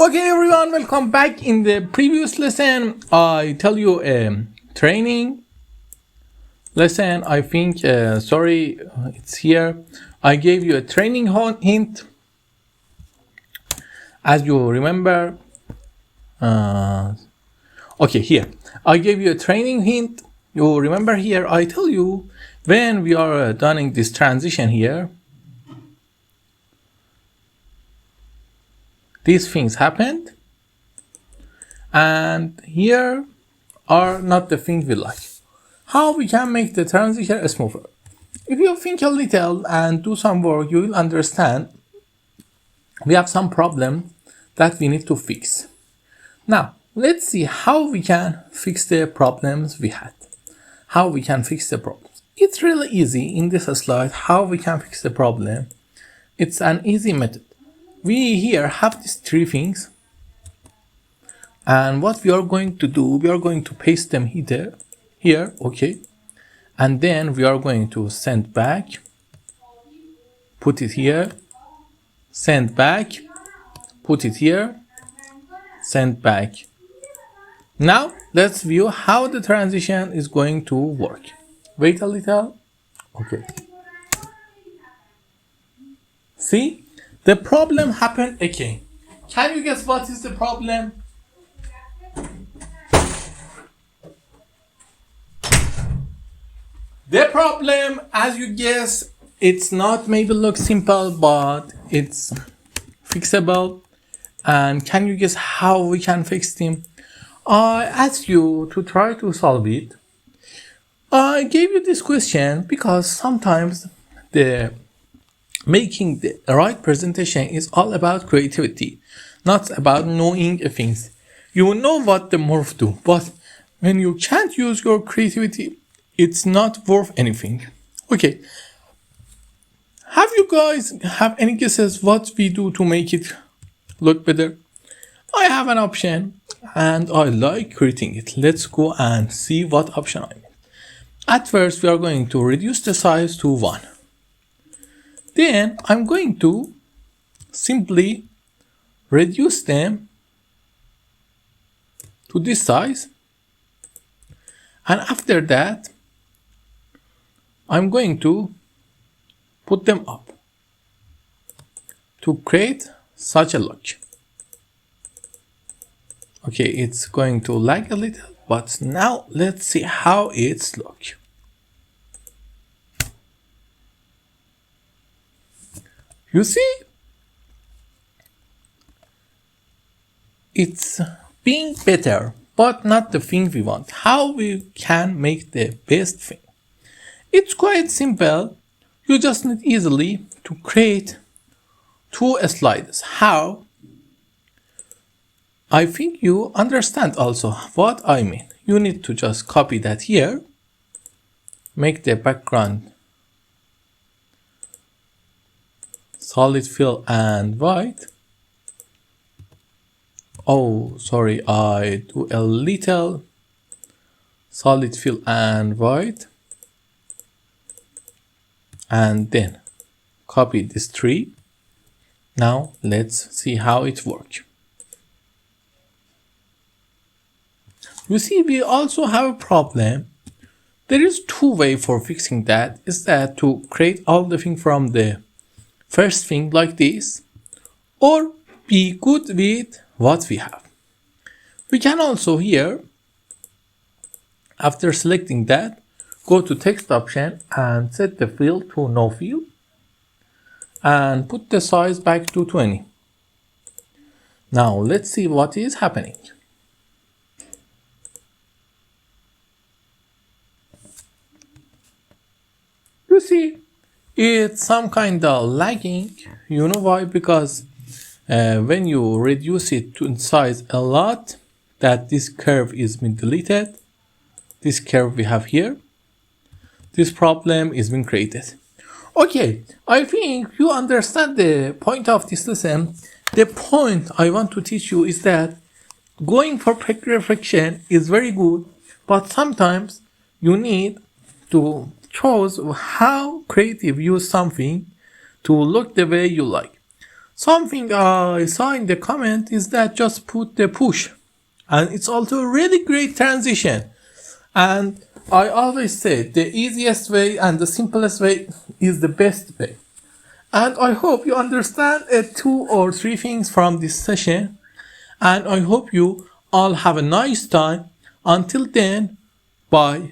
Okay, everyone, welcome back. In the previous lesson, I tell you a training lesson. I think, sorry, it's here. I gave you a training hint. As you remember, okay, here. I gave you a training hint. You remember here, I tell you when we are doing this transition here, these things happened. And here are not the things we like. How we can make the transition smoother? If you think a little and do some work, you will understand we have some problem that we need to fix. Now, let's see how we can fix the problems we had. How we can fix the problems. It's really easy in this slide how we can fix the problem. It's an easy method. We here have these three things. And what we are going to do, we are going to paste them here, okay. And then we are going to send back, put it here, send back, put it here, send back. Now, let's view how the transition is going to work. Wait a little, okay. See, the problem happened again. Can you guess what is the problem? The problem, as you guess, it's not maybe look simple, but it's fixable. And can you guess how we can fix them? I asked you to try to solve it. I gave you this question because sometimes making the right presentation is all about creativity, not about knowing things. You know what the morph do, but when you can't use your creativity, it's not worth anything. Okay. Have you guys have any guesses what we do to make it look better? I have an option and I like creating it. Let's go and see what option I mean. At first, we are going to reduce the size to 1. Then I'm going to simply reduce them to this size. And after that, I'm going to put them up to create such a look. Okay, it's going to lag a little, but now let's see how it's look. You see, it's being better, but not the thing we want. How we can make the best thing? It's quite simple. You just need easily to create 2 slides. How? I think you understand also what I mean. You need to just copy that here. Make the background solid fill and white. Oh, sorry, I do a little solid fill and white. And then copy this tree. Now let's see how it works. You see, we also have a problem. There is 2 ways for fixing that. Is that to create all the thing from the first thing like this, or be good with what we have. We can also here, after selecting that, go to text option and set the fill to no fill and put the size back to 20. Now let's see what is happening. You see, it's some kind of lagging. You know why? Because when you reduce it to size a lot, that this curve is been deleted. This curve we have here. This problem is being created. Okay, I think you understand the point of this lesson. The point I want to teach you is that going for perfection is very good, but sometimes you need to choose how creative use something to look the way you like. Something I saw in the comment is that just put the push. And it's also a really great transition. And I always say the easiest way and the simplest way is the best way. And I hope you understand 2 or 3 things from this session. And I hope you all have a nice time. Until then, bye.